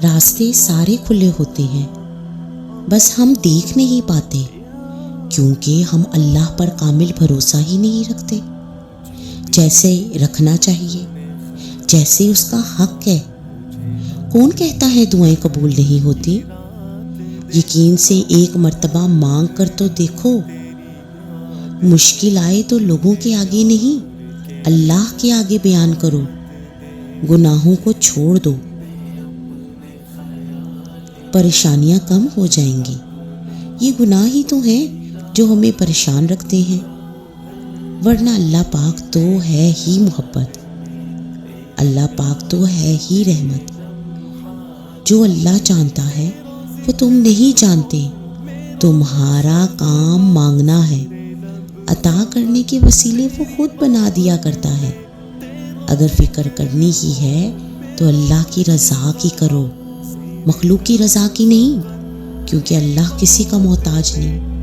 راستے سارے کھلے ہوتے ہیں، بس ہم دیکھ نہیں پاتے کیونکہ ہم اللہ پر کامل بھروسہ ہی نہیں رکھتے جیسے رکھنا چاہیے، جیسے اس کا حق ہے۔ کون کہتا ہے دعائیں قبول نہیں ہوتی؟ یقین سے ایک مرتبہ مانگ کر تو دیکھو۔ مشکل آئے تو لوگوں کے آگے نہیں، اللہ کے آگے بیان کرو، گناہوں کو چھوڑ دو، پریشانیاں کم ہو جائیں گی۔ یہ گناہ ہی تو ہیں جو ہمیں پریشان رکھتے ہیں، ورنہ اللہ پاک تو ہے ہی محبت، اللہ پاک تو ہے ہی رحمت۔ جو اللہ جانتا ہے وہ تم نہیں جانتے، تمہارا کام مانگنا ہے، عطا کرنے کے وسیلے وہ خود بنا دیا کرتا ہے۔ اگر فکر کرنی ہی ہے تو اللہ کی رضا کی کرو، مخلوق کی رضا کی نہیں، کیونکہ اللہ کسی کا محتاج نہیں۔